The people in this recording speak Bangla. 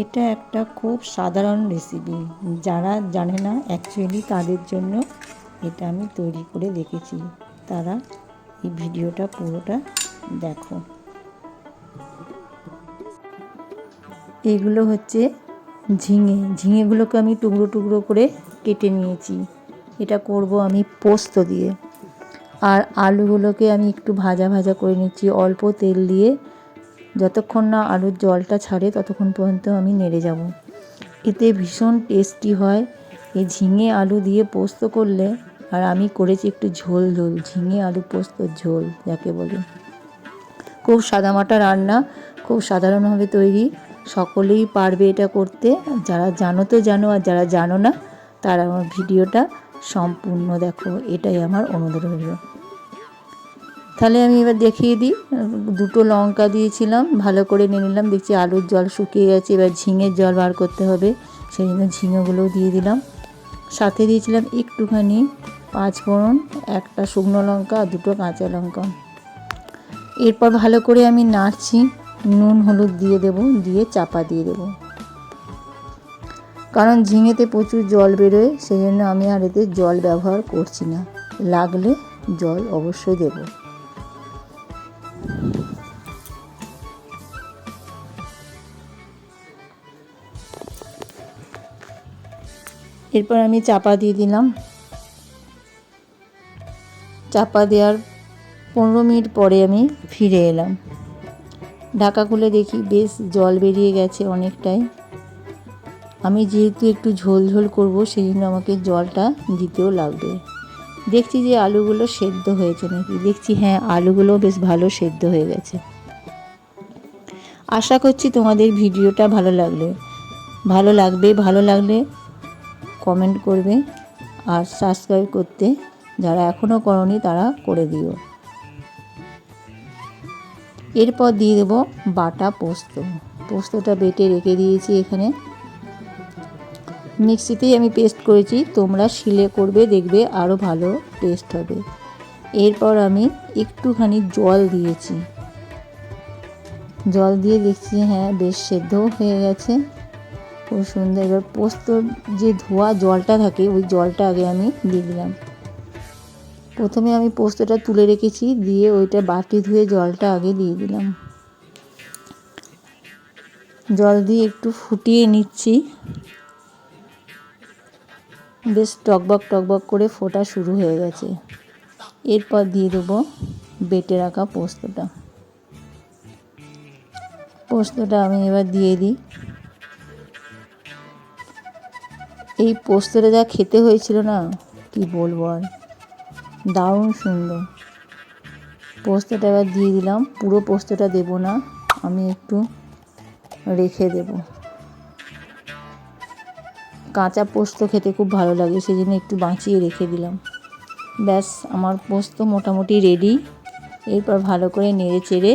এটা একটা খুব সাধারণ রেসিপি, যারা জানে না অ্যাকচুয়ালি তাদের জন্য এটা আমি তৈরি করে রেখেছি। তারা এই ভিডিওটা পুরোটা দেখো। এগুলো হচ্ছে ঝিঙেগুলোকে আমি টুকরো টুকরো করে কেটে নিয়েছি। এটা করব আমি পোস্ত দিয়ে। আর আলুগুলোকে আমি একটু ভাজা ভাজা করে নিচ্ছি অল্প তেল দিয়ে। যতক্ষণ না আলুর জলটা ছাড়ে ততক্ষণ পর্যন্ত আমি নেড়ে যাব। এতে ভীষণ টেস্টি হয় এই ঝিঙে আলু দিয়ে পোস্ত করলে। আর আমি করেছি একটু ঝোল ঝোল, ঝিঙে আলু পোস্তর ঝোল যাকে বলি। খুব সাদামাটা রান্না, খুব সাধারণভাবে তৈরি, সকলেই পারবে এটা করতে। যারা জানো তো জানো, আর যারা জানো না তারা আমার ভিডিওটা সম্পূর্ণ দেখো, এটাই আমার অনুরোধ রইল। তাহলে আমি এবার দেখিয়ে দিই। দুটো লঙ্কা দিয়েছিলাম, ভালো করে নিয়ে নিলাম। দেখছি আলুর জল শুকিয়ে গেছে, এবার ঝিঙের জল বার করতে হবে, সেই জন্য ঝিঙেগুলোও দিয়ে দিলাম। সাথে দিয়েছিলাম একটুখানি পাঁচফোড়ন, একটা শুকনো লঙ্কা আর দুটো কাঁচা লঙ্কা। এরপর ভালো করে আমি নাড়ছি, নুন হলুদ দিয়ে দেব, দিয়ে চাপা দিয়ে দেব। কারণ ঝিঙেতে প্রচুর জল বেরোয়, সেই জন্য আমি আর এতে জল ব্যবহার করছি না, লাগলে জল অবশ্যই দেব। এরপর আমি চাপা দিয়ে দিলাম। চাপা দেওয়ার 15 মিনিট পরে আমি ফিরে এলাম। ঢাকা খুলে দেখি বেশ জল বেরিয়ে গেছে অনেকটাই। আমি যেহেতু একটু ঝোল ঝোল করব, সেই জন্য আমাকে জলটা দিতেও লাগবে। দেখছি যে আলুগুলো সেদ্ধ হয়েছে নাকি, দেখছি হ্যাঁ আলুগুলো বেশ ভালো সেদ্ধ হয়ে গেছে। আশা করছি তোমাদের ভিডিওটা ভালো লাগলে কমেন্ট করবে, আর সাবস্ক্রাইব করতে যারা এখনও করনি তারা করে দিও। এরপর দিয়ে দেবো বাটা পোস্তটা বেটে রেখে দিয়েছি এখানে। মিক্সিতেই আমি পেস্ট করেছি, তোমরা শিলে করবে, দেখবে আরও ভালো টেস্ট হবে। এরপর আমি একটুখানি জল দিয়েছি, জল দিয়ে দেখছি হ্যাঁ বেশ সেদ্ধও হয়ে গেছে, খুব সুন্দর। এবার পোস্তর যে ধোয়া জলটা থাকে ওই জলটা আগে আমি দিয়ে দিলাম। প্রথমে আমি পোস্তটা তুলে রেখেছি, দিয়ে ওইটা বাটি ধুয়ে জলটা আগে দিয়ে দিলাম। জল দিয়ে একটু ফুটিয়ে নিচ্ছি, বেশ টকবক করে ফোটা শুরু হয়ে গেছে। এরপর দিয়ে দেবো বেটে রাখা পোস্তটা আমি এবার দিয়ে দিই। এই পোস্তটা যা খেতে হয়েছিল না, কি বলবো আর, দারুণ সুন্দর। পোস্তটা এবার দিয়ে দিলাম, পুরো পোস্তটা দেব না, আমি একটু রেখে দেব। কাঁচা পোস্ত খেতে খুব ভালো লাগে, সেই জন্য একটু বাঁচিয়ে রেখে দিলাম। ব্যাস আমার পোস্ত মোটামুটি রেডি। এরপর ভালো করে নেড়ে চেড়ে